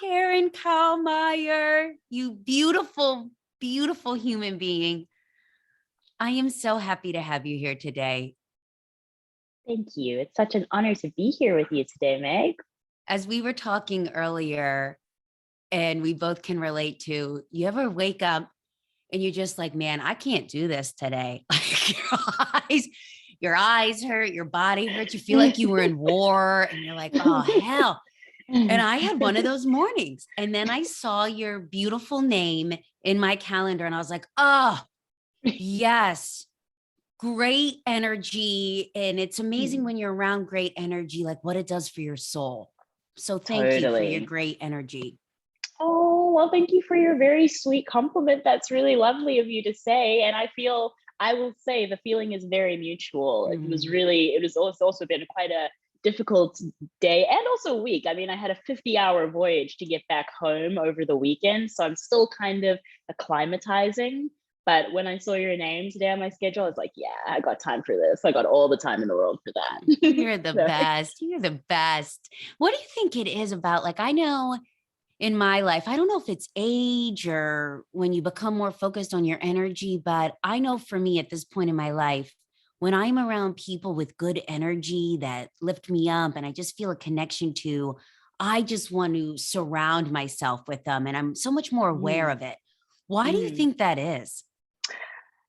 Tarin Calmeyer, you beautiful, beautiful human being. I am so happy to have you here today. Thank you. It's such an honor to be here with you today, Meg. As we were talking earlier, and we both can relate to, you ever wake up and you're just like, man, I can't do this today. Like your eyes hurt, your body hurts. You feel like you were in war and you're like, oh, hell. And I had one of those mornings. And then I saw your beautiful name in my calendar and I was like, oh, yes, great energy. And it's amazing when you're around great energy, like what it does for your soul. So thank you for your Totally. great energy. Oh, well, thank you for your very sweet compliment. That's really lovely of you to say. And I will say the feeling is very mutual. It was also been quite a difficult day and also week. I mean, I had a 50-hour voyage to get back home over the weekend. So I'm still kind of acclimatizing. But when I saw your name today on my schedule, I was like, yeah, I got time for this. I got all the time in the world for that. You're the So, best. You're the best. What do you think it is about? Like, I know in my life, I don't know if it's age or when you become more focused on your energy, but I know for me at this point in my life, when I'm around people with good energy that lift me up and I just feel a connection to, I just want to surround myself with them. And I'm so much more aware mm, of it. Why do you mm. think that is?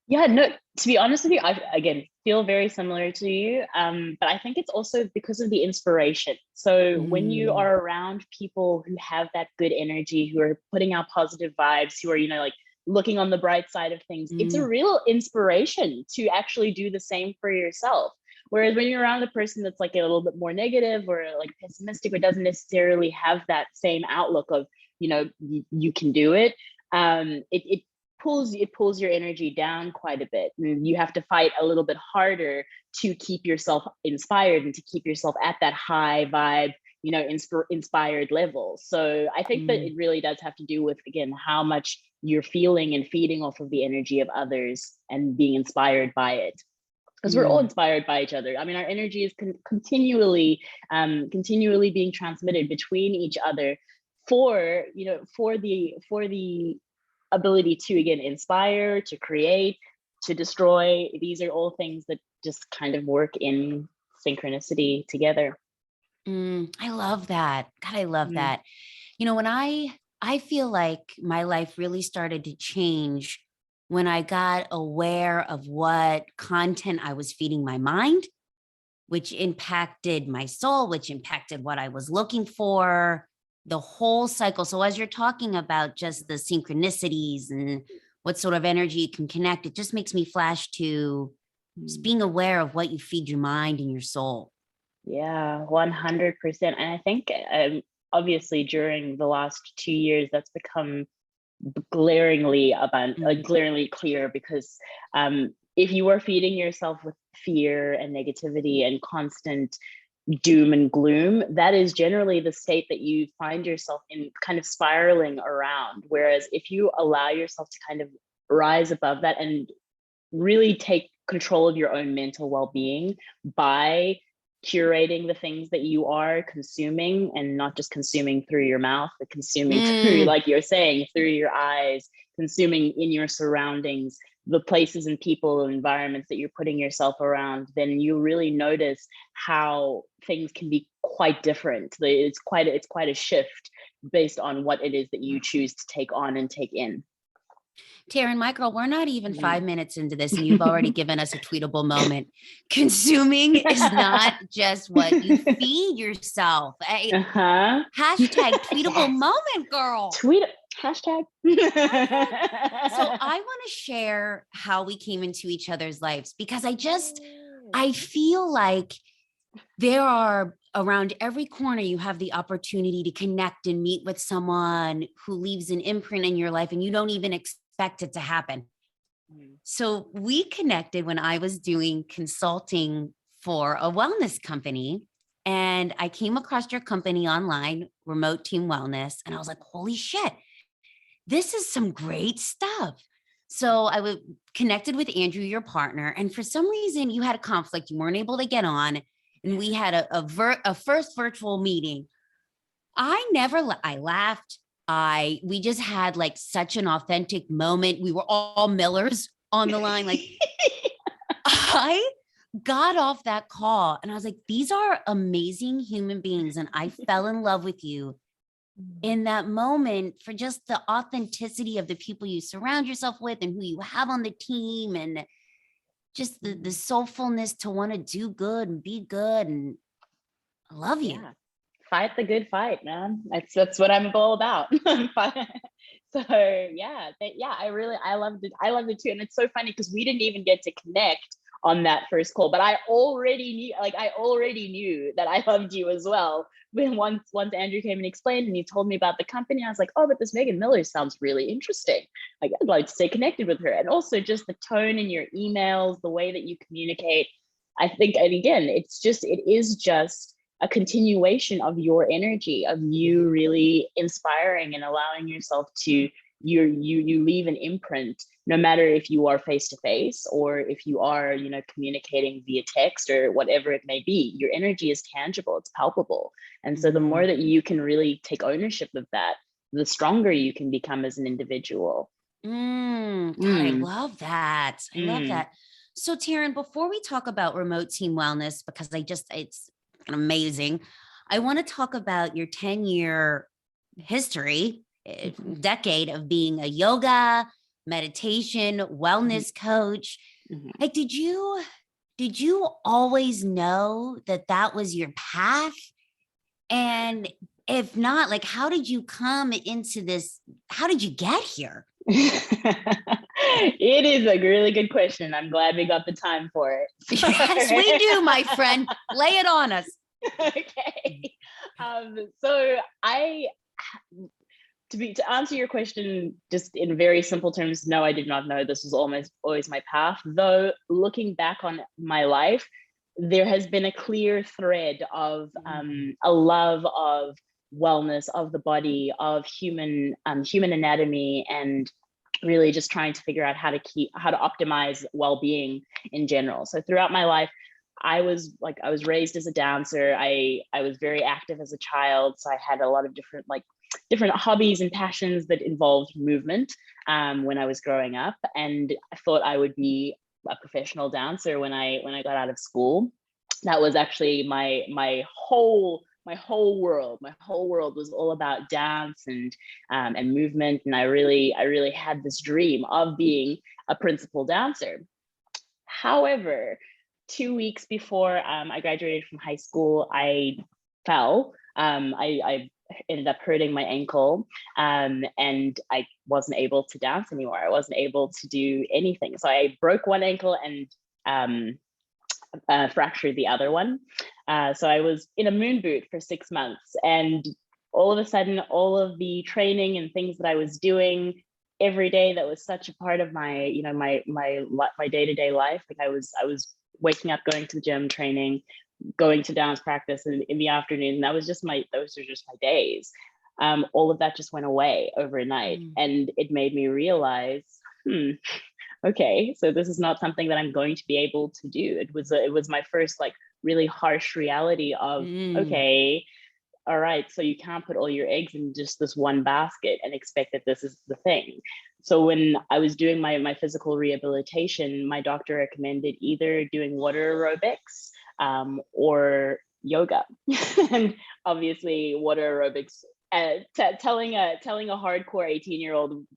Yeah, no, to be honest with you, I again feel very similar to you. But I think it's also because of the inspiration. So when you Mm, are around people who have that good energy, who are putting out positive vibes, who are, like looking on the bright side of things, it's a mm, real inspiration to actually do the same for yourself. Whereas when you're around a person that's like a little bit more negative or like pessimistic or doesn't necessarily have that same outlook of, you can do it, it pulls your energy down quite a bit, and you have to fight a little bit harder to keep yourself inspired and to keep yourself at that high vibe, inspired level. So I think that mm, it really does have to do with, again, how much you're feeling and feeding off of the energy of others and being inspired by it, because we're all mm. inspired by each other. I mean, our energy is continually being transmitted between each other for the ability to, again, inspire, to create, to destroy. These are all things that just kind of work in synchronicity together. I love that. God, I love Mm, that. When I feel like my life really started to change when I got aware of what content I was feeding my mind, which impacted my soul, which impacted what I was looking for, the whole cycle. So as you're talking about just the synchronicities and what sort of energy you can connect, it just makes me flash to just mm. being aware of what you feed your mind and your soul. Yeah, 100%. And I think, obviously during the last 2 years, that's become Mm, glaringly clear, because if you are feeding yourself with fear and negativity and constant doom and gloom, that is generally the state that you find yourself in, kind of spiraling around. Whereas if you allow yourself to kind of rise above that and really take control of your own mental well-being by curating the things that you are consuming, and not just consuming through your mouth, but consuming through, mm. like you're saying, through your eyes, consuming in your surroundings, the places and people and environments that you're putting yourself around, then you really notice how things can be quite different. It's quite a shift based on what it is that you choose to take on and take in. Taryn, my girl, we're not even Mm. 5 minutes into this, and you've already given us a tweetable moment. Consuming is not just what you feed yourself. Uh-huh. Hashtag tweetable Yes. moment, girl. Tweet hashtag. So I want to share how we came into each other's lives because I feel like there are around every corner, you have the opportunity to connect and meet with someone who leaves an imprint in your life and you don't even expect it to happen. Mm. So we connected when I was doing consulting for a wellness company. And I came across your company online, Remote Team Wellness. And I was like, holy shit, this is some great stuff. So I was connected with Andrew, your partner. And for some reason, you had a conflict. You weren't able to get on. And we had a first virtual meeting. I laughed. We just had like such an authentic moment. We were all Millers on the line. Like I got off that call and I was like, these are amazing human beings. And I fell in love with you in that moment for just the authenticity of the people you surround yourself with and who you have on the team, and just the soulfulness to want to do good and be good. And I love you. Yeah. Fight the good fight, man. That's what I'm all about. So yeah, I loved it. I loved it too. And it's so funny because we didn't even get to connect on that first call, but I already knew that I loved you as well. When once Andrew came and explained and he told me about the company, I was like, oh, but this Megan Miller sounds really interesting. Like, I'd like to stay connected with her. And also just the tone in your emails, the way that you communicate. I think, and again, it is just a continuation of your energy, of you really inspiring and allowing yourself to you leave an imprint, no matter if you are face to face or if you are communicating via text or whatever it may be. Your energy is tangible, it's palpable. And so the more that you can really take ownership of that, the stronger you can become as an individual. God, I love that. I love that. So Tarin, before we talk about remote team wellness, because it's amazing, I want to talk about your 10-year history, decade of being a yoga, meditation, wellness coach. Like, did you always know that was your path? And if not, like, how did you come into this? How did you get here? It is a really good question. I'm glad we got the time for it. Yes, we do, my friend. Lay it on us. Okay. So to answer your question, just in very simple terms, no, I did not know this was almost always my path. Though looking back on my life, there has been a clear thread of a love of wellness, of the body, of human anatomy, and really just trying to figure out how to optimize well-being in general. So throughout my life, I was raised as a dancer. I was very active as a child, so I had a lot of different hobbies and passions that involved movement when I was growing up, and I thought I would be a professional dancer when I got out of school. That was actually my whole world. My whole world was all about dance and movement, and I really had this dream of being a principal dancer. However, 2 weeks before I graduated from high school, I fell. I ended up hurting my ankle, and I wasn't able to dance anymore. I wasn't able to do anything. So I broke one ankle and fractured the other one. So I was in a moon boot for 6 months, and all of a sudden, all of the training and things that I was doing every day, that was such a part of my my day-to-day life. Like I was waking up, going to the gym, training, going to dance practice in the afternoon. And those were just my days. All of that just went away overnight. And it made me realize, okay, so this is not something that I'm going to be able to do. It was my first really harsh reality of, okay, all right, so you can't put all your eggs in just this one basket and expect that this is the thing. So when I was doing my physical rehabilitation, my doctor recommended either doing water aerobics or yoga. And obviously water aerobics, telling a hardcore 18-year-old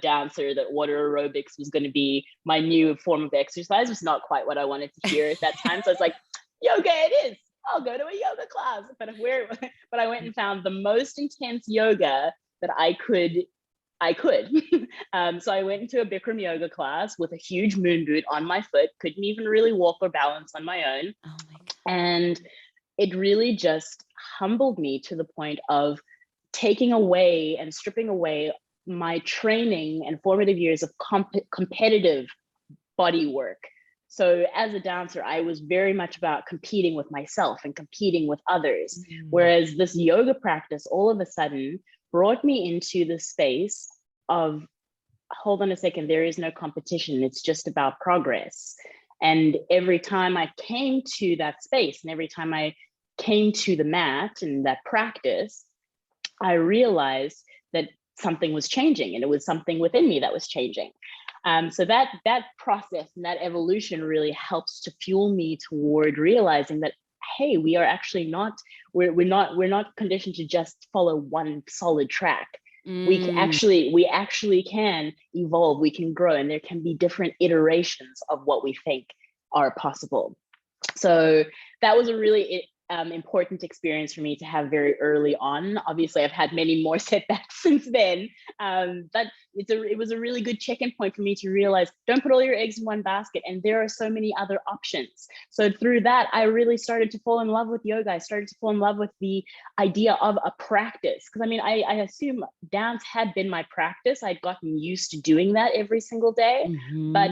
dancer that water aerobics was going to be my new form of exercise was not quite what I wanted to hear at that time. So I was like, yoga it is. I'll go to a yoga class. But I went and found the most intense yoga that I could. So I went into a Bikram yoga class with a huge moon boot on my foot, couldn't even really walk or balance on my own. Oh my God. And it really just humbled me to the point of taking away and stripping away my training and formative years of competitive body work. So as a dancer, I was very much about competing with myself and competing with others. Whereas this yoga practice all of a sudden brought me into the space of, hold on a second, there is no competition. It's just about progress. And every time I came to that space and every time I came to the mat and that practice, I realized that something was changing, and it was something within me that was changing. So that process and that evolution really helps to fuel me toward realizing that, hey, we are actually not, we're not conditioned to just follow one solid track. We actually can evolve, we can grow, and there can be different iterations of what we think are possible. So that was a really important experience for me to have very early on. Obviously, I've had many more setbacks since then, but it was a really good check-in point for me to realize, don't put all your eggs in one basket, and there are so many other options. So through that, I really started to fall in love with yoga. I started to fall in love with the idea of a practice, because I mean, I assume dance had been my practice. I'd gotten used to doing that every single day, but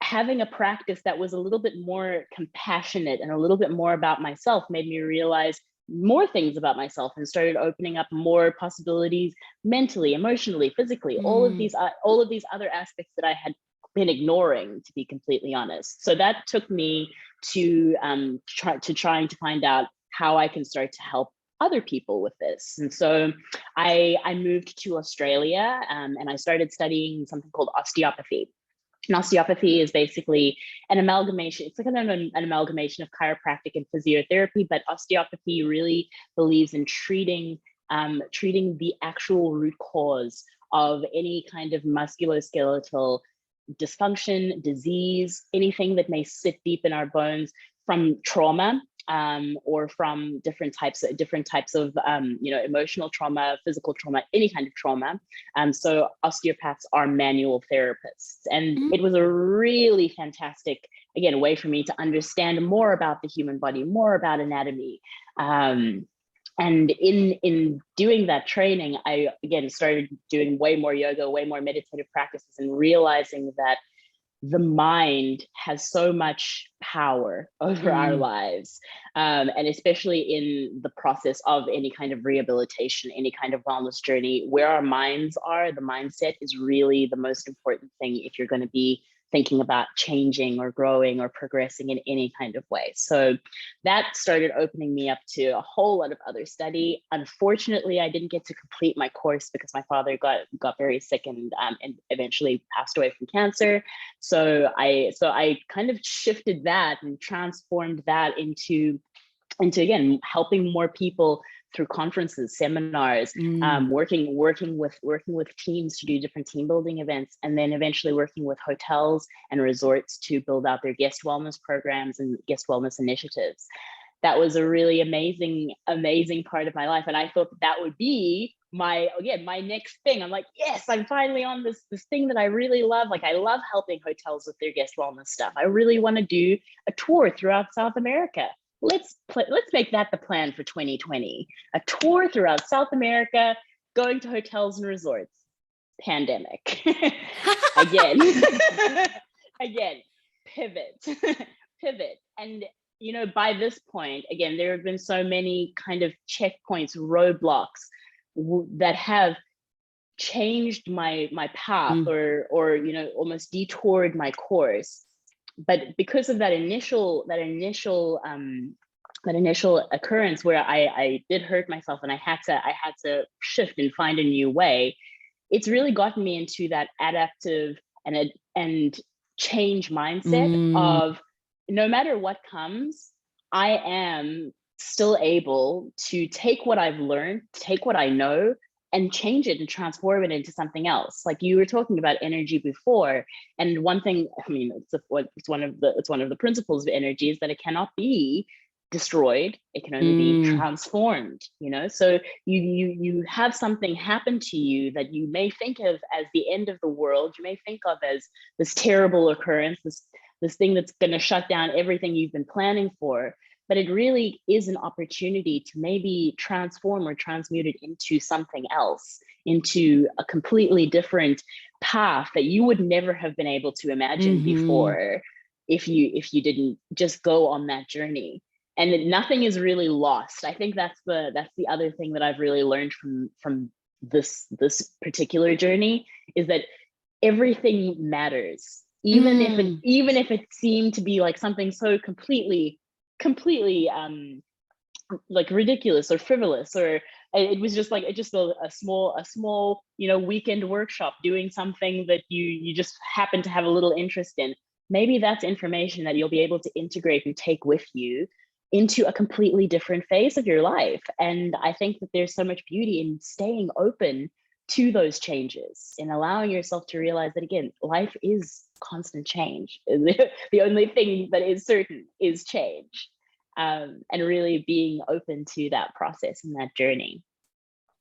having a practice that was a little bit more compassionate and a little bit more about myself made me realize more things about myself, and started opening up more possibilities mentally, emotionally, physically, all of these other aspects that I had been ignoring, to be completely honest. So that took me to trying to find out how I can start to help other people with this. And so I moved to Australia, and I started studying something called osteopathy. And osteopathy is basically an amalgamation. It's like an amalgamation of chiropractic and physiotherapy, but osteopathy really believes in treating the actual root cause of any kind of musculoskeletal dysfunction, disease, anything that may sit deep in our bones from trauma, or from different types of emotional trauma, physical trauma, any kind of trauma. So osteopaths are manual therapists, and it was a really fantastic, again, way for me to understand more about the human body, more about anatomy. And in doing that training, I again started doing way more yoga, way more meditative practices, and realizing that the mind has so much power over our lives, and especially in the process of any kind of rehabilitation, any kind of wellness journey, where our minds are, the mindset is really the most important thing if you're going to be thinking about changing or growing or progressing in any kind of way. So that started opening me up to a whole lot of other study. Unfortunately, I didn't get to complete my course because my father got very sick and eventually passed away from cancer. So I kind of shifted that and transformed that into again helping more people through conferences, seminars, working with teams to do different team building events, and then eventually working with hotels and resorts to build out their guest wellness programs and guest wellness initiatives. That was a really amazing part of my life, and I thought that would be my next thing. I'm like, yes, I'm finally on this thing that I really love. Like, I love helping hotels with their guest wellness stuff. I really want to do a tour throughout South America. Let's make that the plan for 2020. A tour throughout South America, going to hotels and resorts. Pandemic. Again. Again, pivot. And by this point, again, there have been so many kind of checkpoints, roadblocks that have changed my path, or almost detoured my course. But because of that initial occurrence where I did hurt myself and I had to shift and find a new way, it's really gotten me into that adaptive and change mindset of, no matter what comes, I am still able to take what I've learned, take what I know, and change it and transform it into something else. Like you were talking about energy before, and one thing, I mean, it's one of the principles of energy is that it cannot be destroyed, it can only be transformed. So you have something happen to you that you may think of as the end of the world, you may think of as this terrible occurrence, this thing that's going to shut down everything you've been planning for. But it really is an opportunity to maybe transform or transmute it into something else, into a completely different path that you would never have been able to imagine before if you didn't just go on that journey. And nothing is really lost. I think that's the other thing that I've really learned from this particular journey, is that everything matters, even if it seemed to be like something so completely like ridiculous or frivolous, or it was just like just a small weekend workshop doing something that you just happen to have a little interest in. Maybe that's information that you'll be able to integrate and take with you into a completely different phase of your life. And I think that there's so much beauty in staying open to those changes and allowing yourself to realize that, again, life is constant change. The only thing that is certain is change. And really being open to that process and that journey.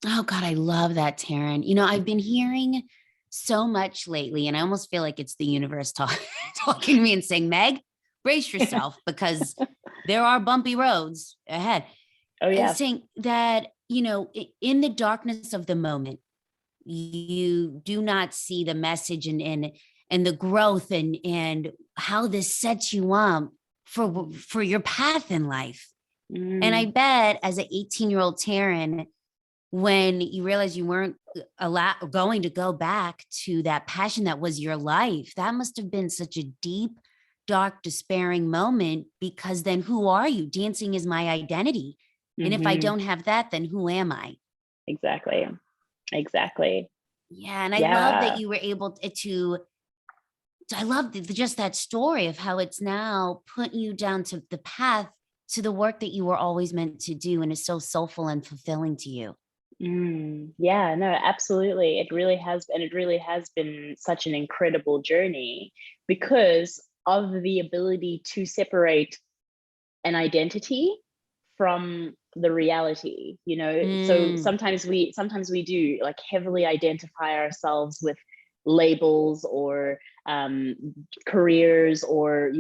Oh God, I love that, Tarin. I've been hearing so much lately, and I almost feel like it's the universe talking to me and saying, Meg, brace yourself, because there are bumpy roads ahead. Oh yeah. And saying that, in the darkness of the moment, you do not see the message and the growth and how this sets you up for your path in life. And I bet as an 18-year-old Tarin, when you realize you weren't going to go back to that passion that was your life, that must have been such a deep, dark, despairing moment, because then who are you? Dancing is my identity. And if I don't have that, then who am I? Exactly. Yeah. And I love that you were able to I love just that story of how it's now putting you down to the path to the work that you were always meant to do, and is so soulful and fulfilling to you. Yeah, no, absolutely. It really has, and it really has been such an incredible journey because of the ability to separate an identity from the reality. So sometimes we do like heavily identify ourselves with labels or careers, or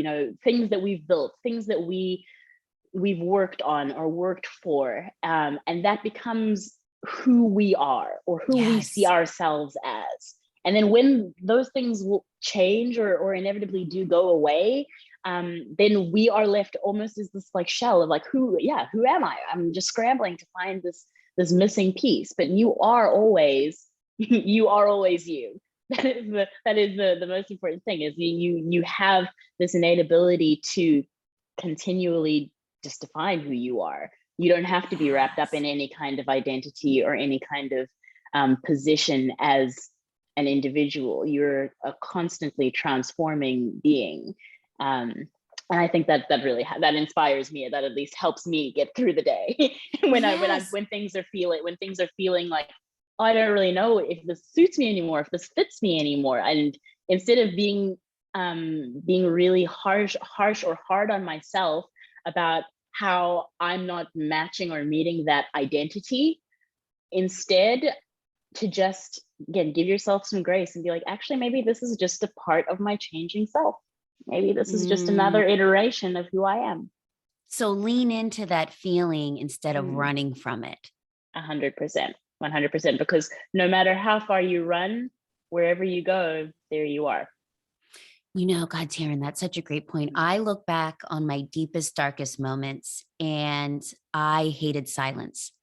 things that we've built, things that we've worked on or worked for, and that becomes who we are or who we see Yes. ourselves as. And then when those things will change or inevitably do go away, then we are left almost as this like shell of like, who am I? I'm just scrambling to find this missing piece. But you are always you are always you. That is the most important thing, is you have this innate ability to continually just define who you are. You don't have to be wrapped up in any kind of identity or any kind of position as an individual. You're a constantly transforming being. And I think that really that inspires me. That at least helps me get through the day when things are feeling like, oh, I don't really know if this suits me anymore, if this fits me anymore. And instead of being really harsh or hard on myself about how I'm not matching or meeting that identity, instead to just, again, give yourself some grace and be like, actually, maybe this is just a part of my changing self. Maybe this is just another iteration of who I am. So lean into that feeling instead of running from it. 100%, 100%, because no matter how far you run, wherever you go, there you are. God, Tarin, that's such a great point. I look back on my deepest, darkest moments, and I hated silence.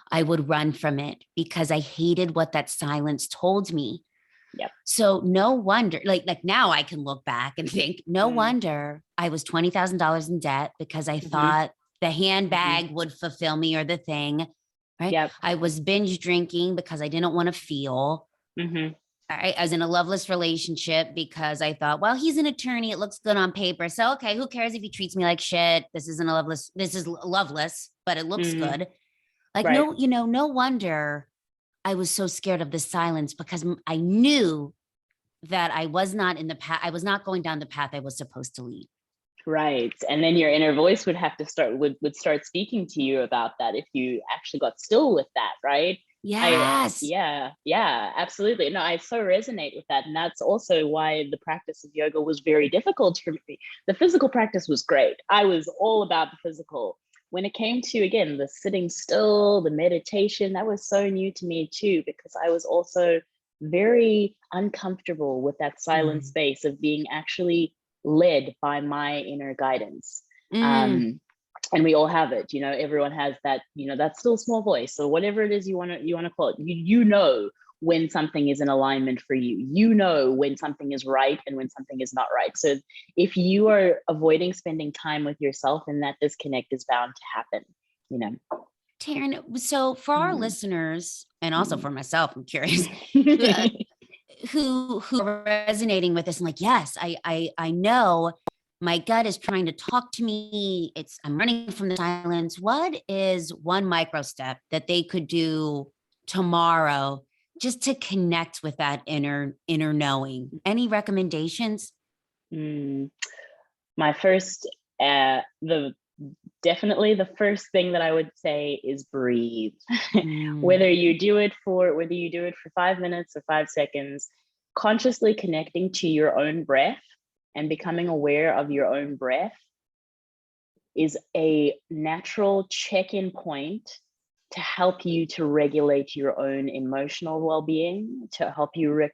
I would run from it because I hated what that silence told me. Yep. So no wonder, like now I can look back and think, no wonder I was $20,000 in debt, because I thought the handbag would fulfill me, or the thing, right? Yep. I was binge drinking because I didn't want to feel. I was in a loveless relationship because I thought, well, he's an attorney. It looks good on paper. So, okay, who cares if he treats me like shit? This is loveless, but it looks good. Like, right. no wonder I was so scared of the silence, because I knew that I was not in the path. I was not going down the path I was supposed to lead. Right. And then your inner voice would have to would start speaking to you about that if you actually got still with that, right? Yes. Yeah, absolutely. No, I so resonate with that. And that's also why the practice of yoga was very difficult for me. The physical practice was great. I was all about the physical. When it came to, again, the sitting still, the meditation, that was so new to me too, because I was also very uncomfortable with that silent space of being actually led by my inner guidance. And we all have it, everyone has that, that still small voice. So whatever it is you want to call it, you know when something is in alignment for you, when something is right and when something is not right. So if you are avoiding spending time with yourself, then that disconnect is bound to happen. you know. Tarin, so for our listeners, and also for myself, I'm curious, who are resonating with this and like, yes, I know my gut is trying to talk to me. I'm running from the silence. What is one micro step that they could do tomorrow just to connect with that inner knowing? Any recommendations? My first, definitely the first thing that I would say is breathe. Whether you do it for 5 minutes or 5 seconds, consciously connecting to your own breath and becoming aware of your own breath is a natural check-in point to help you to regulate your own emotional well-being, to help you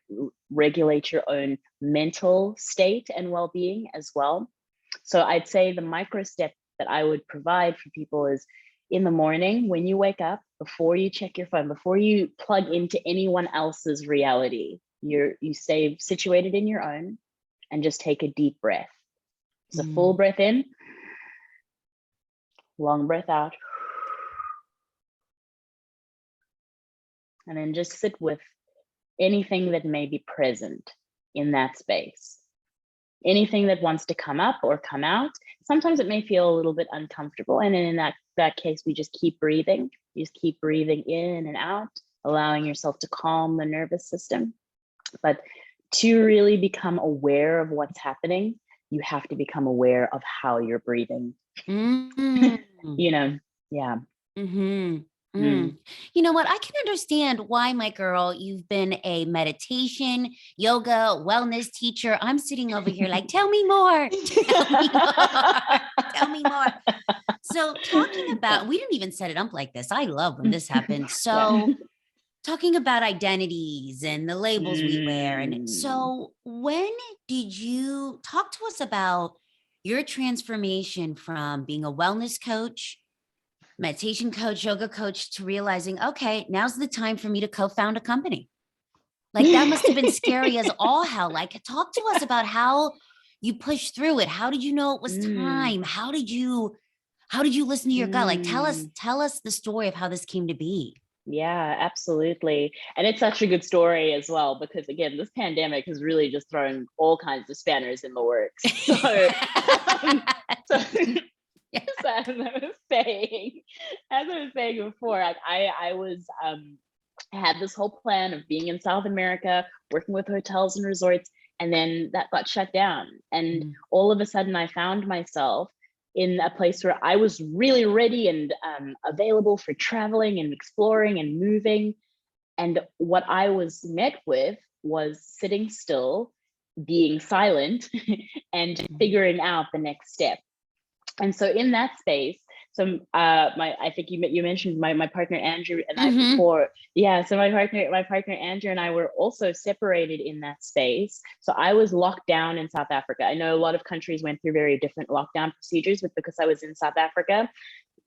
regulate your own mental state and well-being as well. So I'd say the micro step that I would provide for people is, in the morning when you wake up, before you check your phone, before you plug into anyone else's reality, you stay situated in your own and just take a deep breath. So full breath in, long breath out, and then just sit with anything that may be present in that space. Anything that wants to come up or come out. Sometimes it may feel a little bit uncomfortable, and in that case, we just keep breathing. You just keep breathing in and out, allowing yourself to calm the nervous system. But to really become aware of what's happening, you have to become aware of how you're breathing. You know, yeah. You know what? I can understand why, my girl, you've been a meditation, yoga, wellness teacher. I'm sitting over here like, tell me more. Tell me more. Tell me more. So talking about, we didn't even set it up like this. I love when this happens. So talking about identities and the labels we wear. And so when did you talk to us about your transformation from being a wellness coach, meditation coach, yoga coach, to realizing, okay, now's the time for me to co-found a company? Like, that must have been scary as all hell. Like, talk to us about how you pushed through it. How did you know it was time? How did you listen to your gut? Like, tell us the story of how this came to be. Yeah, absolutely. And it's such a good story as well, because again, this pandemic has really just thrown all kinds of spanners in the works. So, Yeah. so as I was saying before, I was had this whole plan of being in South America, working with hotels and resorts, and then that got shut down. And all of a sudden I found myself in a place where I was really ready and available for traveling and exploring and moving. And what I was met with was sitting still, being silent, and figuring out the next step. And so in that space, so I think you mentioned my partner Andrew and I before. Yeah, so my partner Andrew and I were also separated in that space. So I was locked down in South Africa. I know a lot of countries went through very different lockdown procedures, but because I was in South Africa,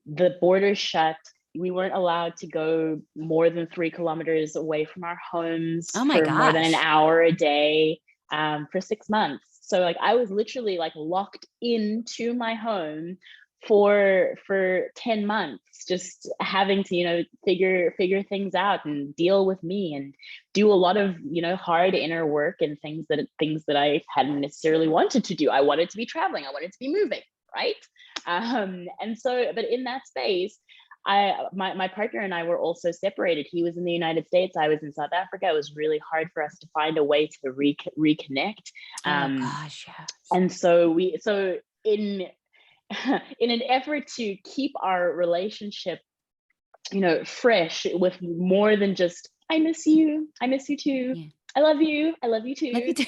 the borders shut. We weren't allowed to go more than 3 kilometers away from our homes Oh my for more than an gosh. hour a day for 6 months. So like I was literally like locked into my home for 10 months, just having to figure things out and deal with me and do a lot of hard inner work and things that I hadn't necessarily wanted to do. I wanted to be traveling, I wanted to be moving, right? And so, but in that space, my partner and I were also separated. He was in the United States, I was in South Africa. It was really hard for us to find a way to reconnect. Oh gosh, yes. And so in an effort to keep our relationship, fresh with more than just I miss you too. Yeah. I love you too. Love you too.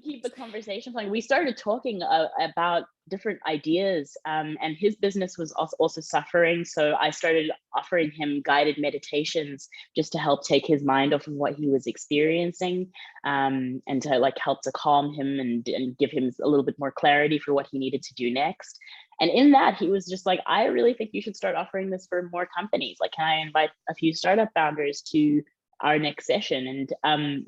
Keep the conversation flowing. We started talking about different ideas, and his business was also suffering. So I started offering him guided meditations just to help take his mind off of what he was experiencing, and to like help to calm him and give him a little bit more clarity for what he needed to do next. And in that, he was just like, I really think you should start offering this for more companies. Like, can I invite a few startup founders to our next session? And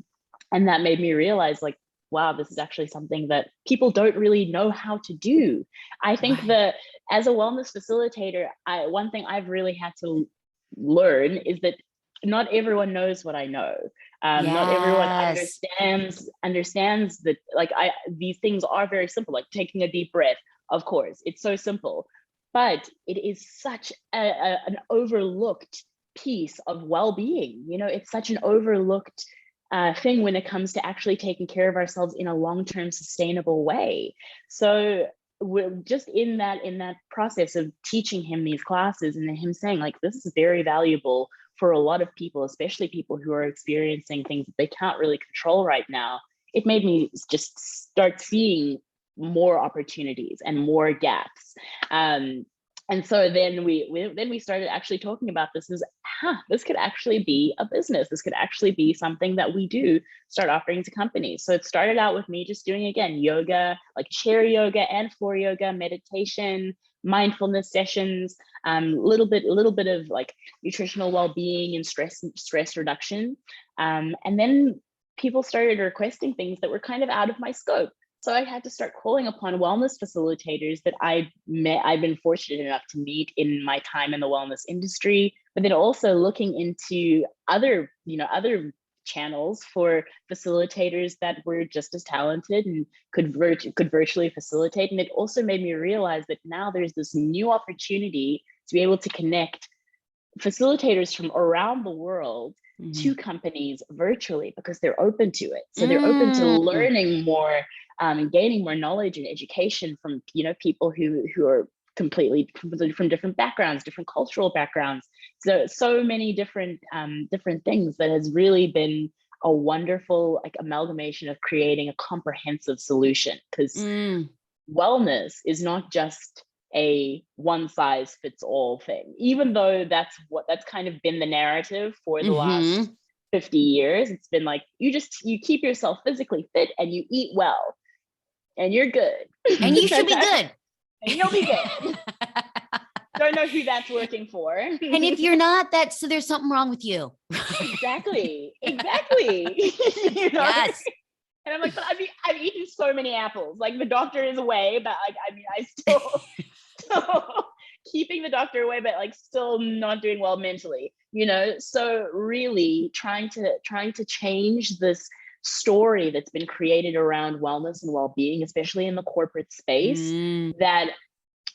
that made me realize, like, wow, this is actually something that people don't really know how to do. I think Right. that as a wellness facilitator, one thing I've really had to learn is that not everyone knows what I know. Not everyone Yes. understands that, like, these things are very simple, like taking a deep breath. Of course, it's so simple, but it is such an overlooked piece of well-being. You know, it's such an overlooked thing when it comes to actually taking care of ourselves in a long-term sustainable way. So we're just in that process of teaching him these classes, and him saying, like, this is very valuable for a lot of people, especially people who are experiencing things that they can't really control right now. It made me just start seeing more opportunities and more gaps. And so then we started actually talking about this as, this could actually be a business. This could actually be something that we do start offering to companies. So it started out with me just doing, again, yoga, like chair yoga and floor yoga, meditation, mindfulness sessions, little bit of like nutritional well-being and stress reduction. And then people started requesting things that were kind of out of my scope. So I had to start calling upon wellness facilitators that I've been fortunate enough to meet in my time in the wellness industry, but then also looking into other channels for facilitators that were just as talented and could virtually facilitate. And it also made me realize that now there's this new opportunity to be able to connect facilitators from around the world to companies virtually, because they're open to it. So they're open to learning more, and gaining more knowledge and education from, people who are completely from different backgrounds, different cultural backgrounds. So many different things that has really been a wonderful, like, amalgamation of creating a comprehensive solution. Because wellness is not just a one size fits all thing, even though that's kind of been the narrative for the last 50 years. It's been like, you keep yourself physically fit and you eat well and you're good. And you should be good. And you'll be good. Don't know who that's working for. And if you're not, so there's something wrong with you. Exactly. Yes. And I'm like, but I've eaten so many apples. Like, the doctor is away, but like, I still keeping the doctor away, but like still not doing well mentally, So really trying to change this story that's been created around wellness and well-being, especially in the corporate space, that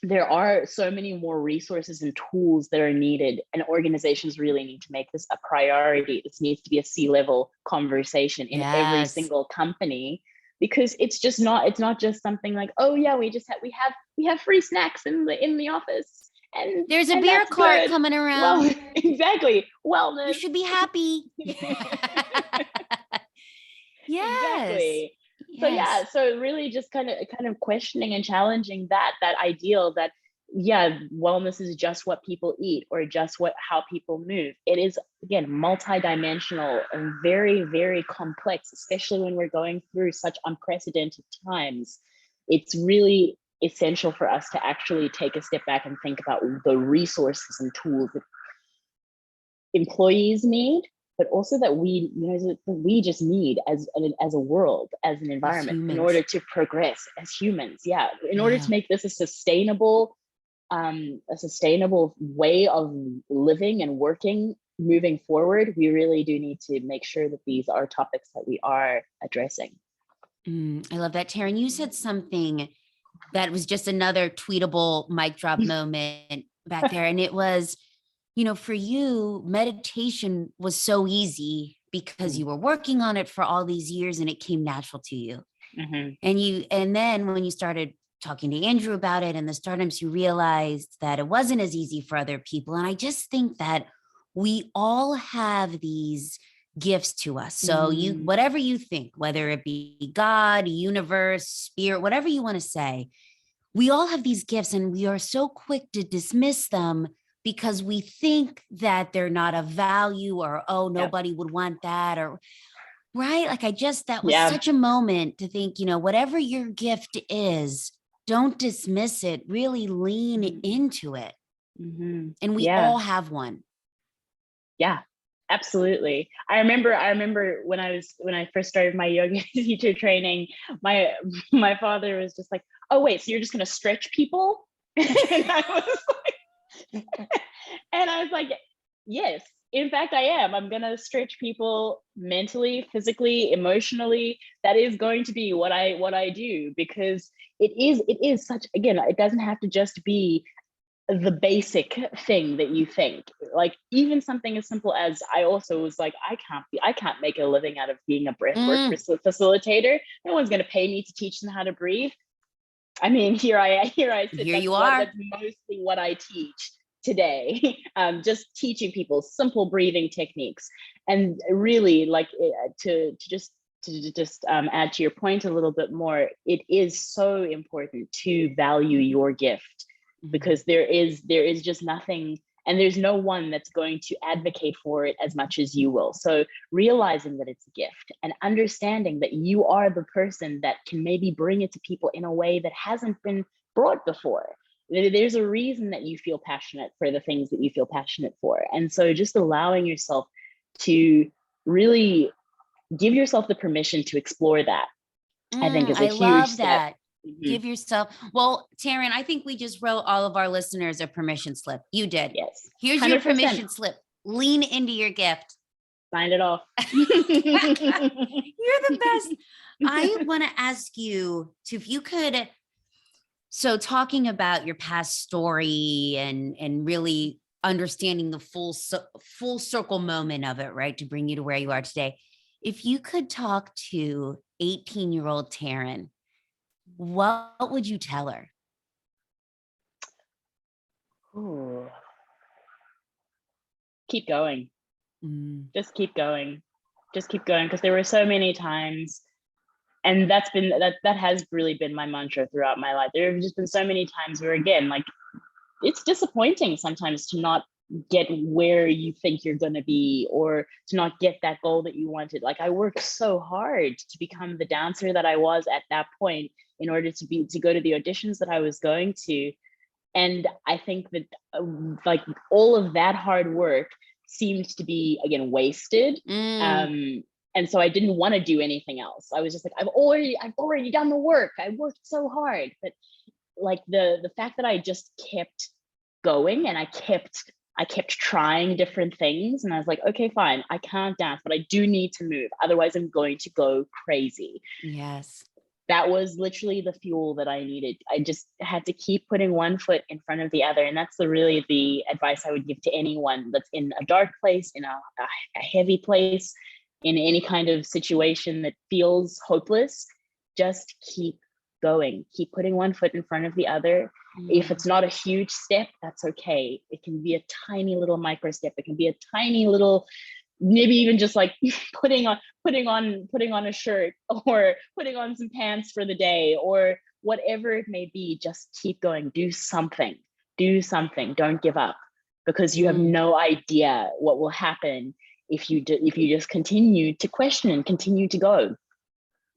there are so many more resources and tools that are needed, and organizations really need to make this a priority. This needs to be a C-level conversation in every single company, because it's not just something like, oh yeah, we have free snacks in the office, and there's a beer cart good. coming around. Well, exactly. Wellness. You should be happy. Yes. Exactly. So Yes. yeah, so really just kind of questioning and challenging that ideal that, yeah, wellness is just what people eat or just how people move. It is, again, multidimensional and very, very complex, especially when we're going through such unprecedented times. It's really essential for us to actually take a step back and think about the resources and tools that employees need, but also that we just need as a world, as an environment, in order to progress as humans. Yeah, in order to make this a sustainable way of living and working moving forward, we really do need to make sure that these are topics that we are addressing. I love that, Tarin. You said something that was just another tweetable mic drop moment back there, and it was, for you, meditation was so easy because you were working on it for all these years and it came natural to you. And then when you started talking to Andrew about it and the startups, you realized that it wasn't as easy for other people. And I just think that we all have these gifts to us. So whatever you think, whether it be God, universe, spirit, whatever you want to say, we all have these gifts and we are so quick to dismiss them because we think that they're not of value, or, oh, nobody would want that, or right. Like, that was such a moment to think, whatever your gift is, don't dismiss it, really lean into it. And we all have one. Yeah. Absolutely. I remember when I first started my yoga teacher training, my my father was just like, "Oh wait, so you're just gonna stretch people?" and I was and I was like, yes, in fact, I am. I'm gonna stretch people mentally, physically, emotionally. That is going to be what I do, because it is such, again, it doesn't have to just be the basic thing that you think. Like even something as simple as, I also was like, I can't make a living out of being a breathwork Mm, facilitator. No one's going to pay me to teach them how to breathe. I mean, here I sit. here you are. That's mostly what I teach today. Just teaching people simple breathing techniques, and really, like, to just add to your point a little bit more. It is so important to value your gift, Mm, because there is just nothing, and there's no one that's going to advocate for it as much as you will. So realizing that it's a gift and understanding that you are the person that can maybe bring it to people in a way that hasn't been brought before. There's a reason that you feel passionate for the things that you feel passionate for. And so just allowing yourself to really give yourself the permission to explore that, I think, is a I huge love step. that. Mhm. Give yourself, well, Taryn, I think we just wrote all of our listeners a permission slip. You did. Yes, Here's your 100%. permission slip. Lean into your gift. Signed it off. You're the best. I want to ask you to, if you could, so talking about your past story and really understanding the full circle moment of it, right, to bring you to where you are today. If you could talk to 18-year-old Taryn, what would you tell her? Ooh, keep going. Mm, Just keep going. Just keep going, because there were so many times, and that has really been my mantra throughout my life. There have just been so many times where, again, like, it's disappointing sometimes to not get where you think you're going to be, or to not get that goal that you wanted. Like, I worked so hard to become the dancer that I was at that point, in order to go to the auditions that I was going to. And I think that, like, all of that hard work seemed to be, again, wasted. mm, um and so I didn't want to do anything else. I was just like, I've already done the work. I worked so hard. But like, the fact that I just kept going, and I kept trying different things, and I was like, okay, fine, I can't dance, but I do need to move, otherwise I'm going to go crazy. yes. That was literally the fuel that I needed. I just had to keep putting one foot in front of the other. And that's really the advice I would give to anyone that's in a dark place, in a heavy place, in any kind of situation that feels hopeless. Just keep going, keep putting one foot in front of the other. If Mm, it's not a huge step, that's okay. It can be a tiny little micro step. It can be a tiny little, maybe even just like putting on a shirt, or putting on some pants for the day, or whatever it may be. Just keep going. Do something. Don't give up, because you have mm, no idea what will happen if you just continue to question and continue to go.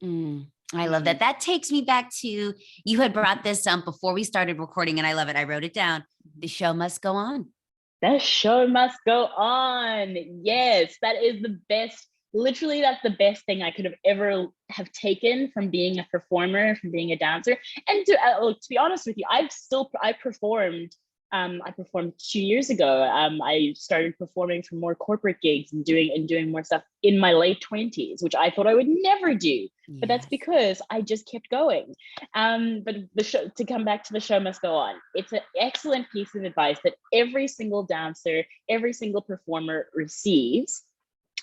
mm. I love that. Mm. That takes me back to, you had brought this up before we started recording, and I love it. I wrote it down. The show must go on. The show must go on. Yes, that is the best. Literally, that's the best thing I could have ever have taken from being a performer, from being a dancer. And to be honest with you, I performed. I performed 2 years ago. I started performing for more corporate gigs, and doing more stuff in my late 20s, which I thought I would never do. But that's Yes. because I just kept going. But the show, to come back to the show must go on. It's an excellent piece of advice that every single dancer, every single performer receives.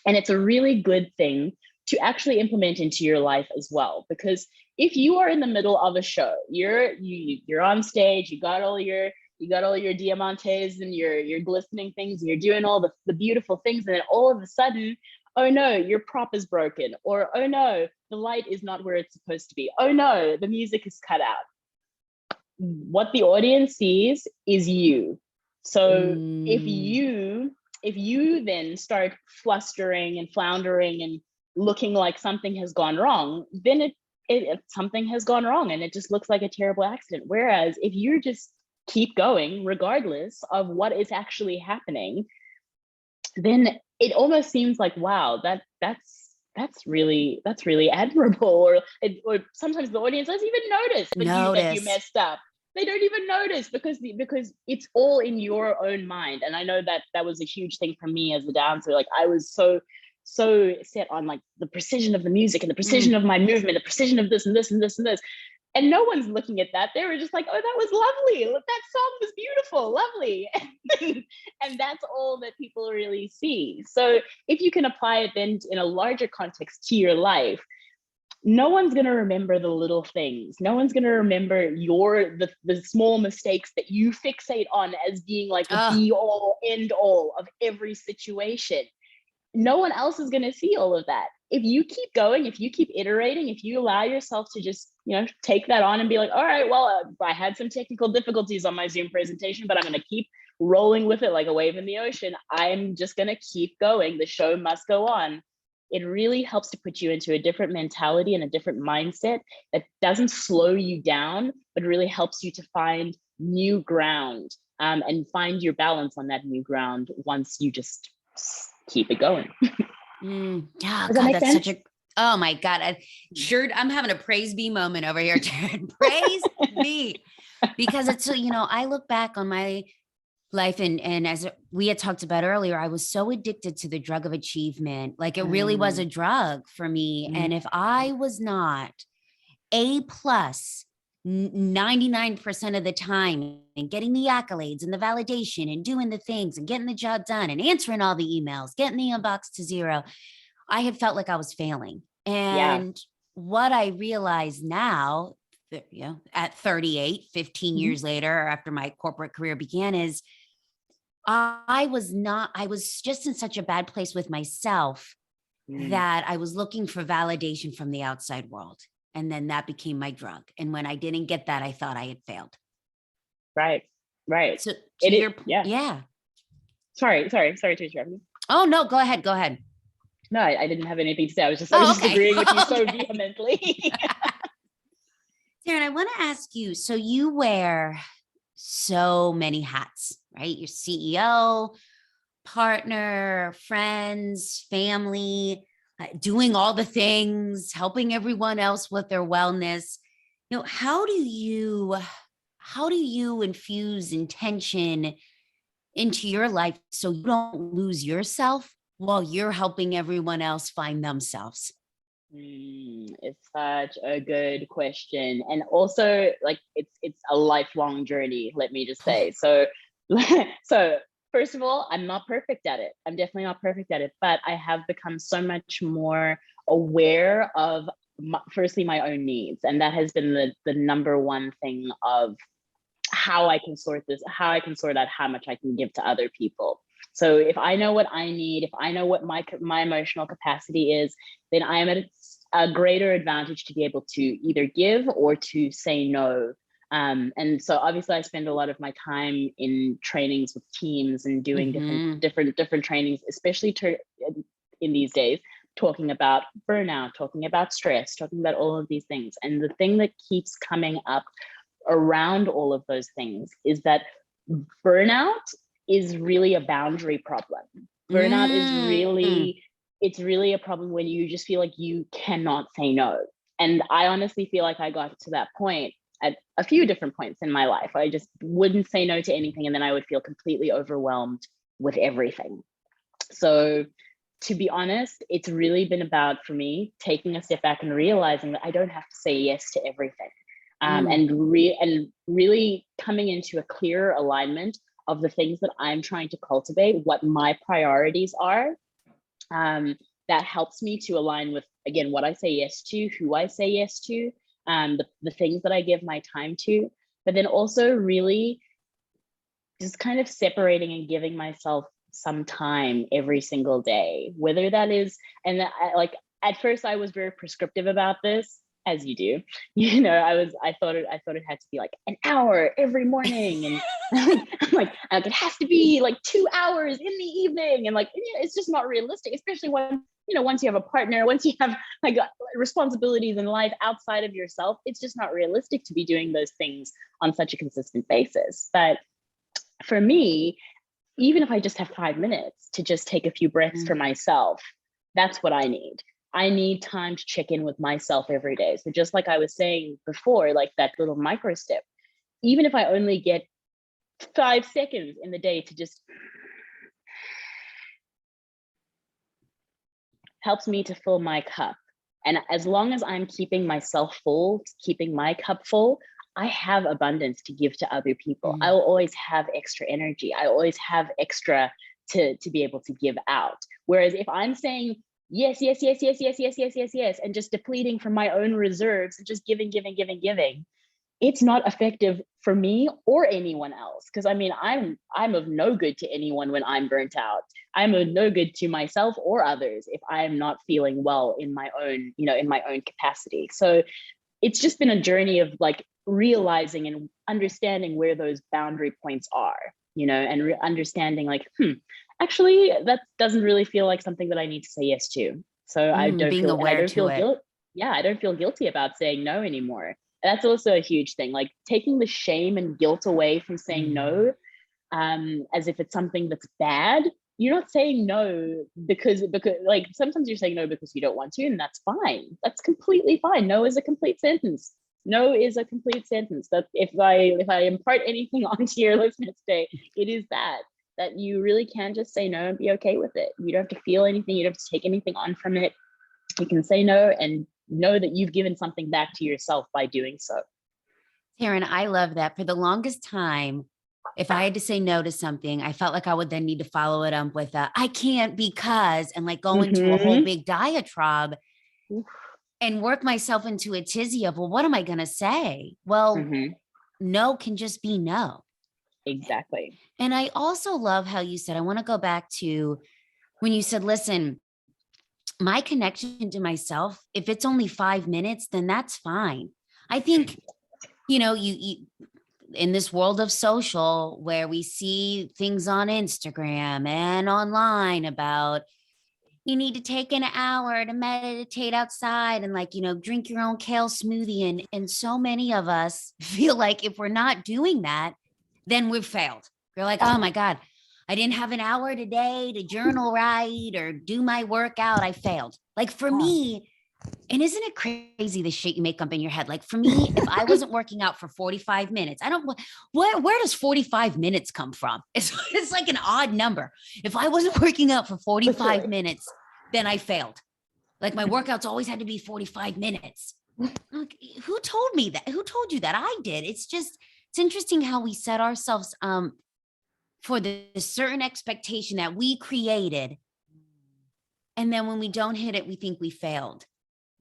And it's a really good thing to actually implement into your life as well. Because if you are in the middle of a show, you're on stage, you got all your diamantes and your glistening things, and you're doing all the beautiful things, and then all of a sudden, oh no, your prop is broken, or oh no, the light is not where it's supposed to be, oh no, the music is cut out. What the audience sees is you. So if Mm, you then start flustering and floundering and looking like something has gone wrong, then something has gone wrong, and it just looks like a terrible accident. Whereas if you just keep going regardless of what is actually happening, then it almost seems like, wow, that's really admirable. Or sometimes the audience doesn't even notice that you Notice. messed up. They don't even notice because it's all in your own mind. And I know that was a huge thing for me as a dancer. Like I was so set on like the precision of the music and the precision of my movement, the precision of this and this and this and this. And no one's looking at that. They were just like, oh, that was lovely. That song was beautiful, lovely. And that's all that people really see. So if you can apply it then in a larger context to your life, no one's going to remember the little things. No one's going to remember the small mistakes that you fixate on as being like the be all end all of every situation. No one else is going to see all of that. If you keep going, if you keep iterating, if you allow yourself to just, take that on and be like, all right, well, I had some technical difficulties on my Zoom presentation, but I'm going to keep rolling with it like a wave in the ocean. I'm just going to keep going. The show must go on. It really helps to put you into a different mentality and a different mindset that doesn't slow you down, but really helps you to find new ground, and find your balance on that new ground once you just keep it going. Yeah, Does that God, make that's sense? such a, oh my God. I'm having a praise be moment over here, Taryn. Praise me. Because it's, I look back on my life and as we had talked about earlier, I was so addicted to the drug of achievement. Like it really was a drug for me. And if I was not A plus 99% of the time and getting the accolades and the validation and doing the things and getting the job done and answering all the emails, getting the inbox to zero, I had felt like I was failing. Yeah. And what I realize now, at 38, 15 years later, after my corporate career began, is I was just in such a bad place with myself that I was looking for validation from the outside world. And then that became my drug. And when I didn't get that, I thought I had failed. Right. So to your point, yeah. Sorry to interrupt you. Oh no, go ahead. Go ahead. No, I didn't have anything to say. I was just agreeing with you so vehemently. Tarin, I want to ask you, so you wear so many hats, right? You're CEO, partner, friends, family, doing all the things, helping everyone else with their wellness. How do you infuse intention into your life so you don't lose yourself while you're helping everyone else find themselves? It's such a good question, and also like it's a lifelong journey. Let me just say so. So first of all, I'm not perfect at it. I'm definitely not perfect at it, but I have become so much more aware of firstly my own needs, and that has been the number one thing of how I can sort out how much I can give to other people. So if I know what I need, if I know what my emotional capacity is, then I am at a greater advantage to be able to either give or to say no. And so obviously I spend a lot of my time in trainings with teams and doing different trainings, especially in these days, talking about burnout, talking about stress, talking about all of these things. And the thing that keeps coming up around all of those things is that burnout is really a boundary problem. Burnout is really a problem when you just feel like you cannot say no. And I honestly feel like I got to that point at a few different points in my life. I just wouldn't say no to anything, and then I would feel completely overwhelmed with everything. So to be honest, it's really been about, for me, taking a step back and realizing that I don't have to say yes to everything. And really coming into a clearer alignment of the things that I'm trying to cultivate, what my priorities are. That helps me to align with, again, what I say yes to, who I say yes to, the things that I give my time to, but then also really just kind of separating and giving myself some time every single day, whether that is, and at first I was very prescriptive about this, as you do, I thought it had to be like an hour every morning, and I'm like, it has to be like 2 hours in the evening, and it's just not realistic, especially when once you have a partner, once you have like responsibilities in life outside of yourself, it's just not realistic to be doing those things on such a consistent basis. But for me, even if I just have 5 minutes to just take a few breaths for myself, that's what I need. I need time to check in with myself every day. So just like I was saying before, like that little micro step, even if I only get 5 seconds in the day to just helps me to fill my cup. And as long as I'm keeping myself full, keeping my cup full, I have abundance to give to other people. I will always have extra energy. I always have extra to be able to give out. Whereas if I'm saying yes, yes, yes, yes, yes, yes, yes, yes, yes, and just depleting from my own reserves and just giving, giving, giving, giving, it's not effective for me or anyone else. Because I mean, I'm of no good to anyone when I'm burnt out. I'm of no good to myself or others if I'm not feeling well in my own, in my own capacity. So it's just been a journey of like realizing and understanding where those boundary points are, and understanding like, actually, that doesn't really feel like something that I need to say yes to. So I don't being feel, and I aware don't to feel it. guilt. Yeah, I don't feel guilty about saying no anymore. That's also a huge thing, like taking the shame and guilt away from saying no, as if it's something that's bad. You're not saying no because like sometimes you're saying no because you don't want to, and that's fine. That's completely fine. No is a complete sentence. No is a complete sentence. That if I impart anything onto your listeners today, it is that you really can just say no and be okay with it. You don't have to feel anything. You don't have to take anything on from it. You can say no and know that you've given something back to yourself by doing so. Tarin, I love that. For the longest time, if I had to say no to something, I felt like I would then need to follow it up with I can't because, and like go into a whole big diatribe and work myself into a tizzy of, well, what am I going to say? Well, no can just be no. Exactly. And I also love how you said, I want to go back to when you said, listen, my connection to myself, if it's only 5 minutes, then that's fine. I think, you in this world of social where we see things on Instagram and online about you need to take an hour to meditate outside and like, drink your own kale smoothie. And so many of us feel like if we're not doing that, then we've failed. You're like, oh my God, I didn't have an hour today to journal right or do my workout. I failed. Like for me, and isn't it crazy the shit you make up in your head? Like for me, if I wasn't working out for 45 minutes, I don't, where does 45 minutes come from? It's like an odd number. If I wasn't working out for 45 minutes, then I failed. Like my workouts always had to be 45 minutes. Like, who told me that? Who told you that? I did. It's interesting how we set ourselves for the certain expectation that we created. And then when we don't hit it, we think we failed.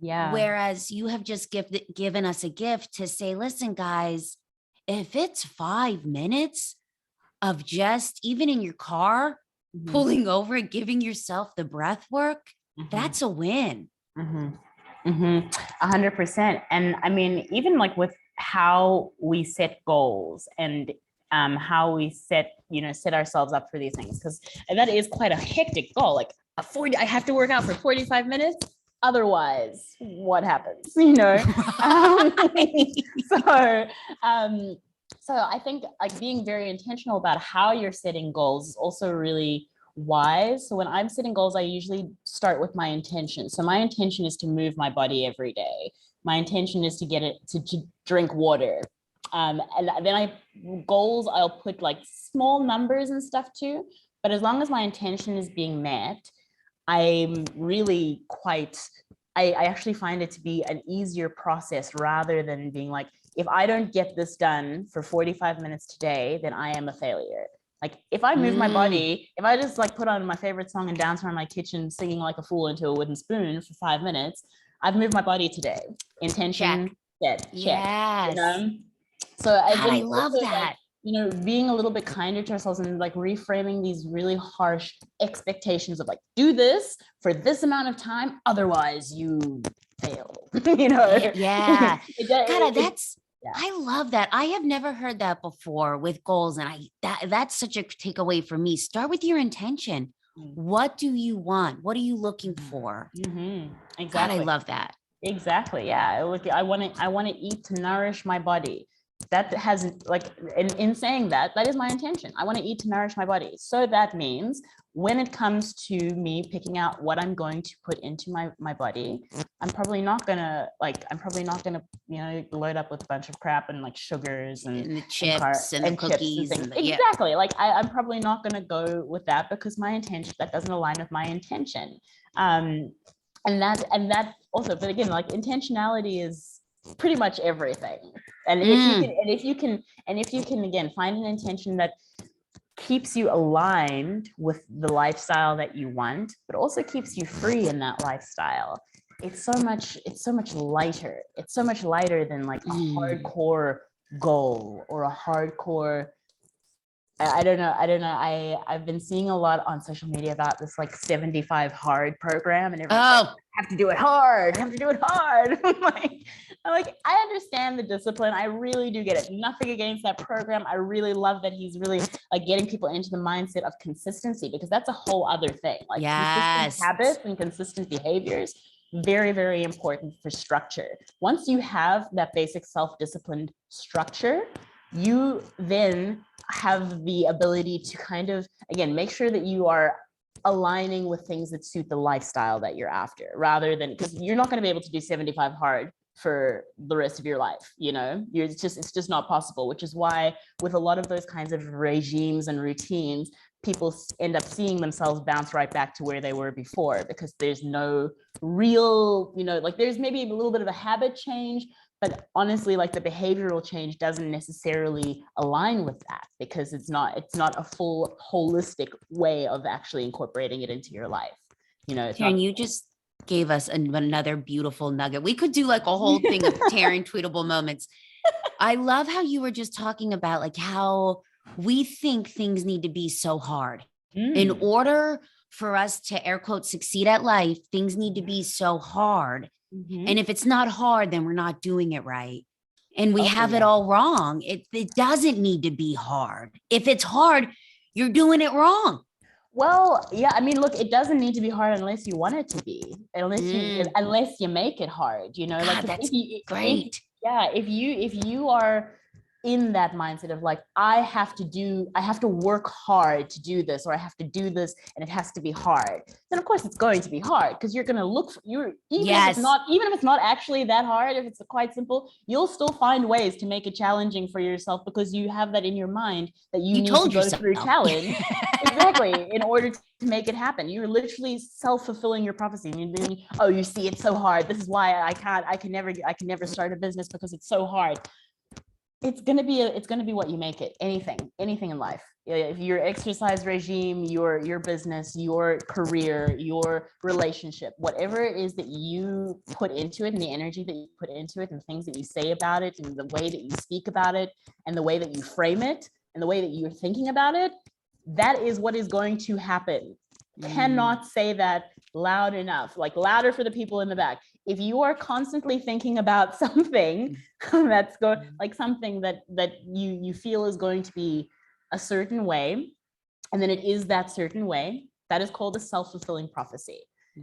Yeah. Whereas you have just given us a gift to say, listen, guys, if it's 5 minutes of just even in your car, pulling over and giving yourself the breath work, that's a win. 100%. And I mean, even like with how we set goals and how we set ourselves up for these things, because that is quite a hectic goal. Like I have to work out for 45 minutes. Otherwise, what happens? So I think like being very intentional about how you're setting goals is also really wise. So when I'm setting goals, I usually start with my intention. So my intention is to move my body every day. My intention is to get it to drink water. And then goals, I'll put like small numbers and stuff too. But as long as my intention is being met, I'm really I actually find it to be an easier process rather than being like, if I don't get this done for 45 minutes today, then I am a failure. Like if I move my body, if I just like put on my favorite song and dance around my kitchen singing like a fool into a wooden spoon for 5 minutes, I've moved my body today. Intention set, check. So I love that. Being a little bit kinder to ourselves and like reframing these really harsh expectations of like, do this for this amount of time, otherwise you fail. Yeah. I love that. I have never heard that before with goals. And that's such a takeaway for me. Start with your intention. What do you want? What are you looking for? Exactly. God, I love that. Exactly. Yeah. I want to eat to nourish my body. that has like, in saying that, that is my intention. I want to eat to nourish my body. So that means when it comes to me picking out what I'm going to put into my body, I'm probably not gonna, you know, load up with a bunch of crap and like sugars and the chips and the cookies and the, exactly. Like I'm probably not gonna go with that because my intention, that doesn't align with my intention. And that also, but again, like intentionality is pretty much everything. And if you can again find an intention that keeps you aligned with the lifestyle that you want, but also keeps you free in that lifestyle, it's so much lighter. It's so much lighter than like a hardcore goal or a hardcore, I don't know. I've been seeing a lot on social media about this like 75 hard program, and everyone's like, have to do it hard. I'm like, I understand the discipline. I really do get it. Nothing against that program. I really love that he's really like getting people into the mindset of consistency, because that's a whole other thing. Like consistent habits and consistent behaviors, very, very important for structure. Once you have that basic self-disciplined structure, you then have the ability to kind of, again, make sure that you are aligning with things that suit the lifestyle that you're after, rather than, because you're not going to be able to do 75 hard for the rest of your life. You know, it's just not possible, which is why with a lot of those kinds of regimes and routines, people end up seeing themselves bounce right back to where they were before, because there's no real, you know, like there's maybe a little bit of a habit change, but honestly, like the behavioral change doesn't necessarily align with that, because it's not a full holistic way of actually incorporating it into your life. You know, Tarin, you just gave us another beautiful nugget. We could do like a whole thing of Tarin tweetable moments. I love how you were just talking about like how we think things need to be so hard. In order for us to air quote succeed at life, things need to be so hard. And if it's not hard, then we're not doing it right. And we have it all wrong. It doesn't need to be hard. If it's hard, you're doing it wrong. Well, yeah, I mean, look, it doesn't need to be hard unless you want it to be, unless you make it hard, you know. God, like that's great. If you are in that mindset of like, I have to work hard to do this, or I have to do this and it has to be hard, then of course it's going to be hard, because you're going to look for even if it's not actually that hard, if it's quite simple, you'll still find ways to make it challenging for yourself, because you have that in your mind that you need to go through challenge exactly in order to make it happen. You're literally self-fulfilling your prophecy. And you see, it's so hard, this is why I can never start a business, because it's so hard. It's gonna be what you make it. Anything in life. If your exercise regime, your business, your career, your relationship, whatever it is that you put into it, and the energy that you put into it, and the things that you say about it, and the way that you speak about it, and the way that you frame it, and the way that you're thinking about it, that is what is going to happen. Cannot say that loud enough, like louder for the people in the back. If you are constantly thinking about something that's something that you feel is going to be a certain way, and then it is that certain way, that is called a self-fulfilling prophecy.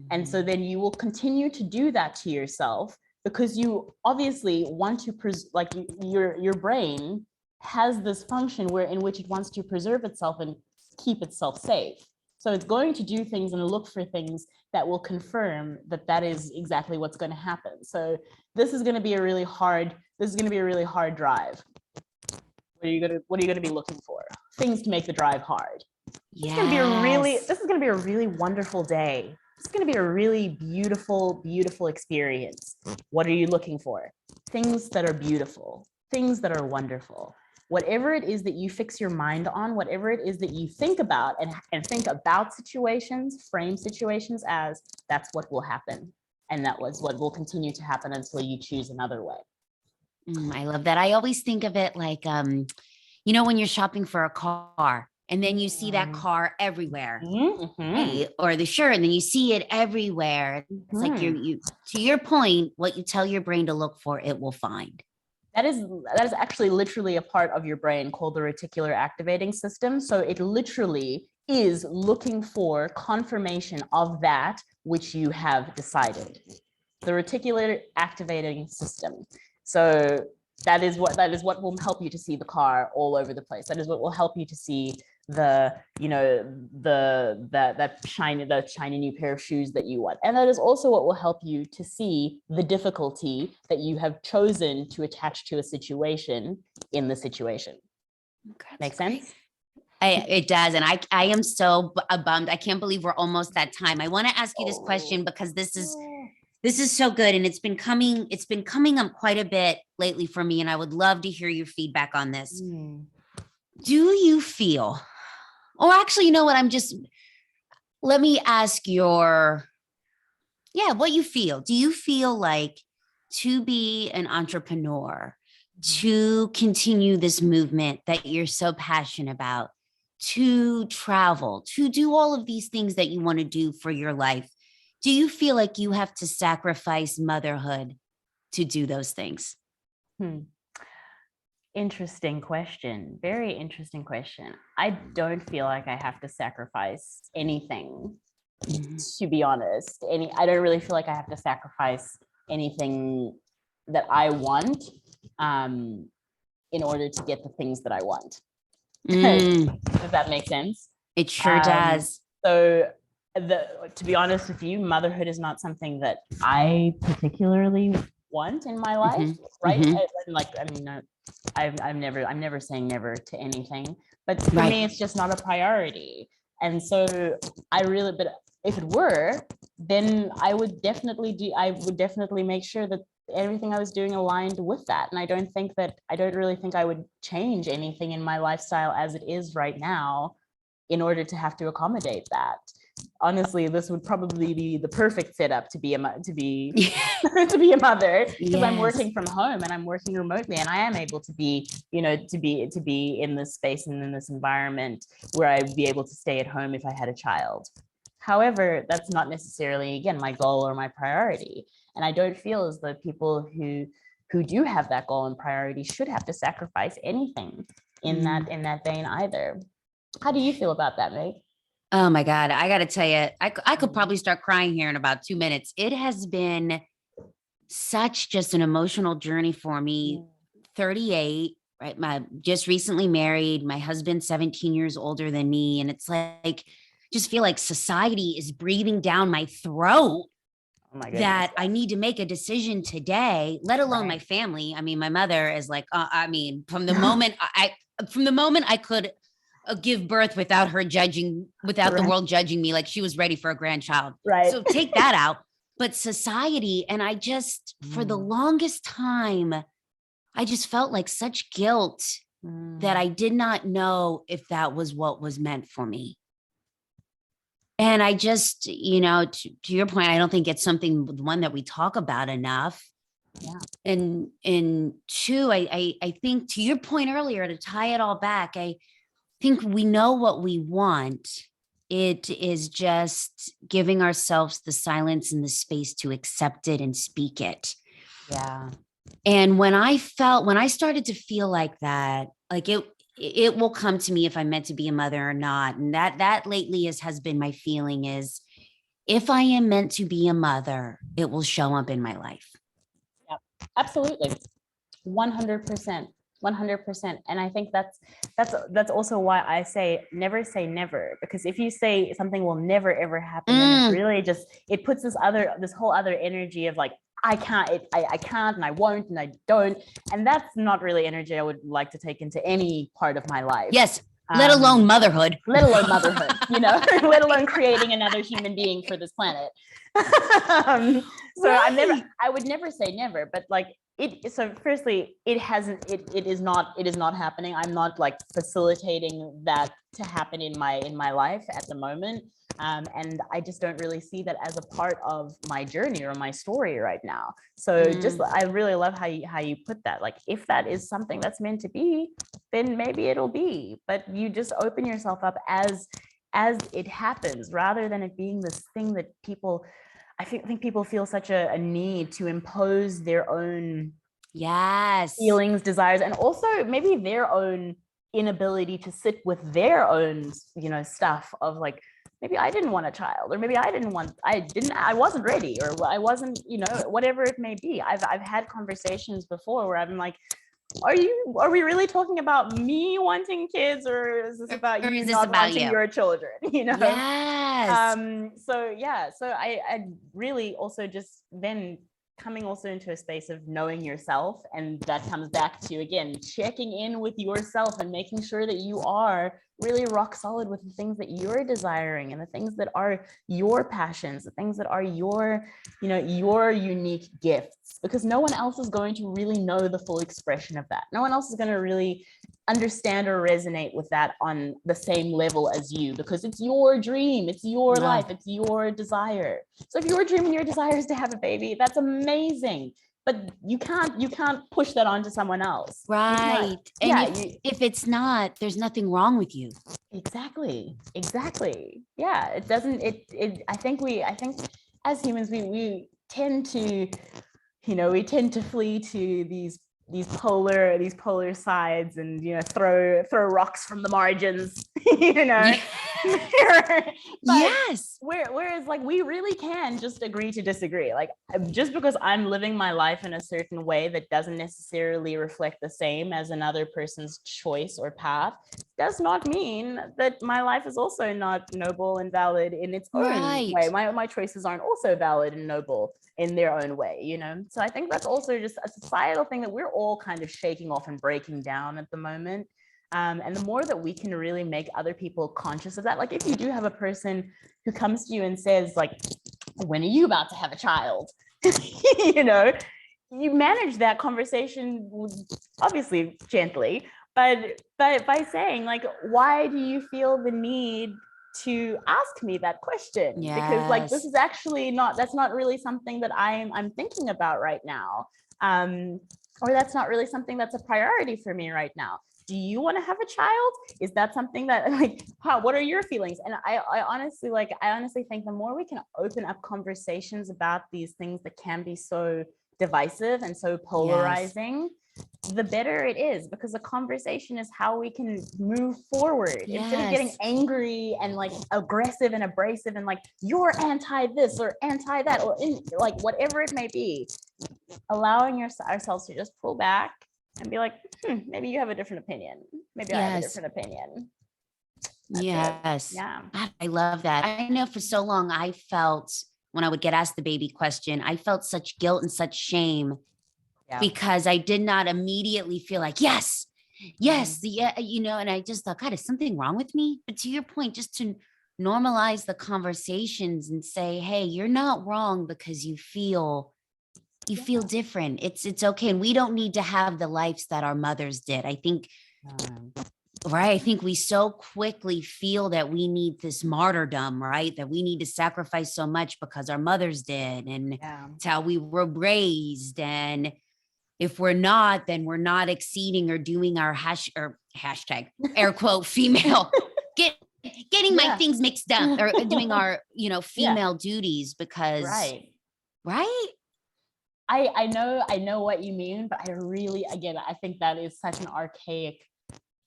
And so then you will continue to do that to yourself, because you obviously want to your brain has this function in which it wants to preserve itself and keep itself safe. So it's going to do things and look for things that will confirm that is exactly what's going to happen. So this is going to be a really hard drive. What are you going to be looking for? Things to make the drive hard. This is going to be a really wonderful day. It's going to be a really beautiful, beautiful experience. What are you looking for? Things that are beautiful, things that are wonderful. Whatever it is that you fix your mind on, whatever it is that you think about and think about situations, frame situations as, that's what will happen. And that was what will continue to happen until you choose another way. I love that. I always think of it like, when you're shopping for a car and then you see that car everywhere, right? Or the shirt, and then you see it everywhere. It's like you, to your point, what you tell your brain to look for, it will find. That is actually literally a part of your brain called the reticular activating system. So it literally is looking for confirmation of that which you have decided. The reticular activating system. So that is what will help you to see the car all over the place. That is what will help you to see the, you know, that shiny new pair of shoes that you want. And that is also what will help you to see the difficulty that you have chosen to attach to a situation in the situation. Make sense? It does. And I am so bummed. I can't believe we're almost that time. I want to ask you this question because this is so good. And it's been coming up quite a bit lately for me. And I would love to hear your feedback on this. Do you feel, or actually, you know what? Let me ask what you feel. Do you feel like to be an entrepreneur, to continue this movement that you're so passionate about, to travel, to do all of these things that you want to do for your life, do you feel like you have to sacrifice motherhood to do those things? Interesting question. Very interesting question. I don't feel like I have to sacrifice anything, to be honest. I don't really feel like I have to sacrifice anything that I want in order to get the things that I want. Does that make sense? It sure does. So to be honest with you, motherhood is not something that I particularly want in my life, right? I'm never saying never to anything, but for me, it's just not a priority. And so but if it were, then I would definitely make sure that everything I was doing aligned with that. And I don't really think I would change anything in my lifestyle as it is right now in order to have to accommodate that. Honestly, this would probably be the perfect setup to be a mother, because I'm working from home and I'm working remotely, and I am able to be, to be in this space and in this environment where I'd be able to stay at home if I had a child. However, that's not necessarily, again, my goal or my priority. And I don't feel as though people who do have that goal and priority should have to sacrifice anything in that vein either. How do you feel about that, Meg? Oh my God. I got to tell you, I could probably start crying here in about 2 minutes. It has been such just an emotional journey for me. 38, right? Just recently married, my husband's 17 years older than me. And it's like, just feel like society is breathing down my throat. Oh my goodness, that I need to make a decision today, let alone my family. I mean, my mother is like, from the moment I could give birth without her judging, without the world judging me, like she was ready for a grandchild. Right. So take that out. But society, and I just, for the longest time, I just felt like such guilt that I did not know if that was what was meant for me. And I just, to your point, I don't think it's one that we talk about enough. Yeah. And two, I think to your point earlier, to tie it all back, I think we know what we want. It is just giving ourselves the silence and the space to accept it and speak it. Yeah. And when I started to feel like that, like it will come to me if I'm meant to be a mother or not. And that lately has been my feeling is if I am meant to be a mother, it will show up in my life. Yep, absolutely. 100%. 100%. And I think that's also why I say never, because if you say something will never ever happen, then it's really just, it puts this whole other energy of like, I can't and I won't and I don't. And that's not really energy I would like to take into any part of my life. Yes. Let alone motherhood. Let alone creating another human being for this planet. I would never say never, but like so firstly, it is not happening. I'm not like facilitating that to happen in my life at the moment. And I just don't really see that as a part of my journey or my story right now. So I really love how you put that. Like, if that is something that's meant to be, then maybe it'll be, but you just open yourself up as it happens, rather than it being this thing that I think people feel such a need to impose their own feelings, desires, and also maybe their own inability to sit with their own, stuff of like, maybe I didn't want a child, or maybe I wasn't ready, or I wasn't, whatever it may be. I've had conversations before where I'm like, are we really talking about me wanting kids, or is this about Or you is this not about wanting you? your children? Yes. So yeah, so I really also just then coming also into a space of knowing yourself, and that comes back to, again, checking in with yourself and making sure that you are really rock solid with the things that you're desiring and the things that are your passions, the things that are your, your unique gifts, because no one else is going to really know the full expression of that. No one else is going to really understand or resonate with that on the same level as you, because it's your dream, it's your life, it's your desire. So if your dream and your desire is to have a baby, that's amazing, but you can't push that onto someone else. Right. And if it's not, there's nothing wrong with you. Exactly. Yeah, it doesn't, I think as humans, we tend to, we tend to flee to these polar sides, and throw rocks from the margins. Yes. Whereas like we really can just agree to disagree. Like, just because I'm living my life in a certain way that doesn't necessarily reflect the same as another person's choice or path does not mean that my life is also not noble and valid in its own way. My choices aren't also valid and noble in their own way, So I think that's also just a societal thing that we're all kind of shaking off and breaking down at the moment. And the more that we can really make other people conscious of that, like if you do have a person who comes to you and says, like, when are you about to have a child? You manage that conversation, obviously gently, but by saying, like, why do you feel the need to ask me that question? Yes. Because like, this is actually that's not really something that I'm thinking about right now. Or that's not really something that's a priority for me right now. Do you want to have a child? Is that something that, like, what are your feelings? And I honestly think the more we can open up conversations about these things that can be so divisive and so polarizing, the better it is, because the conversation is how we can move forward. Instead of getting angry and like aggressive and abrasive and like, you're anti this or anti that, or like whatever it may be, allowing ourselves to just pull back and be like, maybe you have a different opinion. Maybe I have a different opinion. That's Yeah. I love that. I know for so long I felt, when I would get asked the baby question, I felt such guilt and such shame because I did not immediately feel like, yes, and I just thought, God, is something wrong with me? But to your point, just to normalize the conversations and say, hey, you're not wrong because you feel different. It's okay. And we don't need to have the lives that our mothers did. I think, right. I think we so quickly feel that we need this martyrdom, right? That we need to sacrifice so much because our mothers did. And it's how we were raised. And if we're not, then we're not exceeding or doing our hashtag air quote female, getting my things mixed up, or doing our, female duties, because right. I know what you mean, but I think that is such an archaic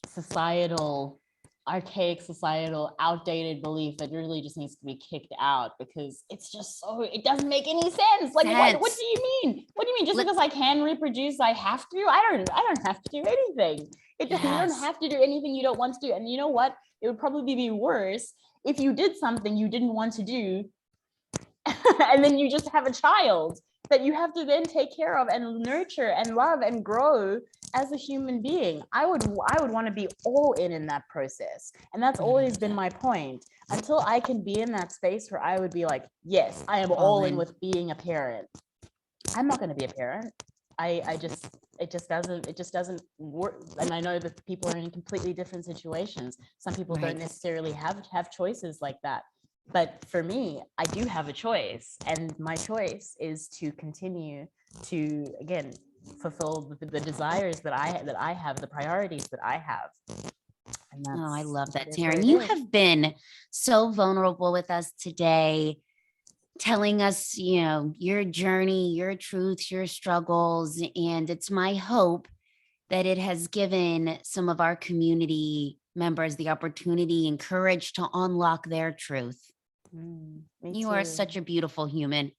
societal, outdated belief that really just needs to be kicked out, because it's just it doesn't make any sense. Like, what do you mean? What do you mean? Just because I can reproduce, I have to? I don't have to do anything. You don't have to do anything you don't want to do. And you know what? It would probably be worse if you did something you didn't want to do and then you just have a child that you have to then take care of and nurture and love and grow as a human being. I would want to be all in that process. And that's always been my point. Until I can be in that space where I would be like, yes, I am all in with being a parent, I'm not going to be a parent. It just doesn't work. And I know that people are in completely different situations. Some people don't necessarily have choices like that. But for me, I do have a choice, and my choice is to continue to, again, fulfill the desires that I have, the priorities that I have. And I love that, Tarin. You have been so vulnerable with us today, telling us, your journey, your truths, your struggles. And it's my hope that it has given some of our community members the opportunity and courage to unlock their truth. You are such a beautiful human.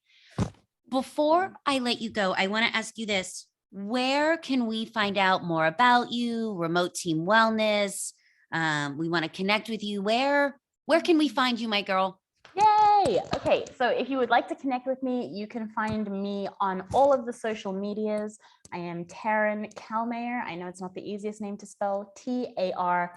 Before I let you go, I want to ask you this. where can we find out more about you, Remote Team Wellness? We want to connect with you. Where can we find you, my girl? Yay! Okay, so if you would like to connect with me, you can find me on all of the social medias. I am Tarin Calmeyer. I know it's not the easiest name to spell. Tarin Calmeyer.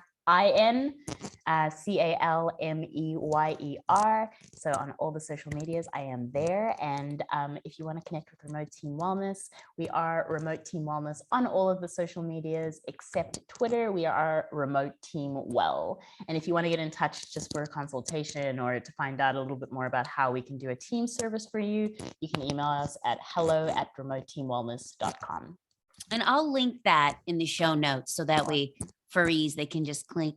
So on all the social medias, I am there. And if you want to connect with Remote Team Wellness, we are Remote Team Wellness on all of the social medias except Twitter. We are Remote Team Well. And if you want to get in touch just for a consultation or to find out a little bit more about how we can do a team service for you, you can email us at hello@remoteteamwellness.com. And I'll link that in the show notes so that way furries, they can just click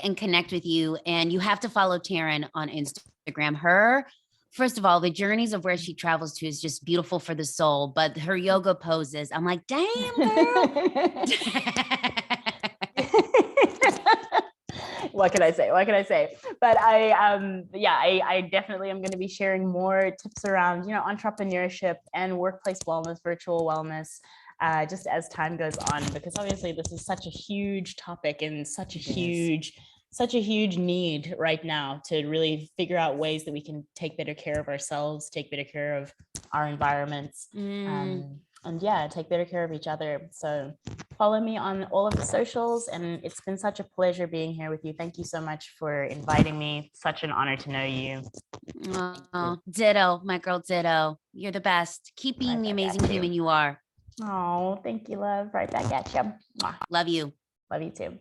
and connect with you. And you have to follow Tarin on Instagram. First of all, the journeys of where she travels to is just beautiful for the soul, but her yoga poses, I'm like, damn, girl. What can I say? But I definitely am going to be sharing more tips around, entrepreneurship and workplace wellness, virtual wellness, just as time goes on, because obviously this is such a huge topic and such a huge need right now to really figure out ways that we can take better care of ourselves, take better care of our environments, and take better care of each other. So follow me on all of the socials, and it's been such a pleasure being here with you. Thank you so much for inviting me. Such an honor to know you. Oh, ditto, my girl, ditto. You're the best. Keep being the amazing human you are. Oh, thank you, love. Right back at you. Love you. Love you too.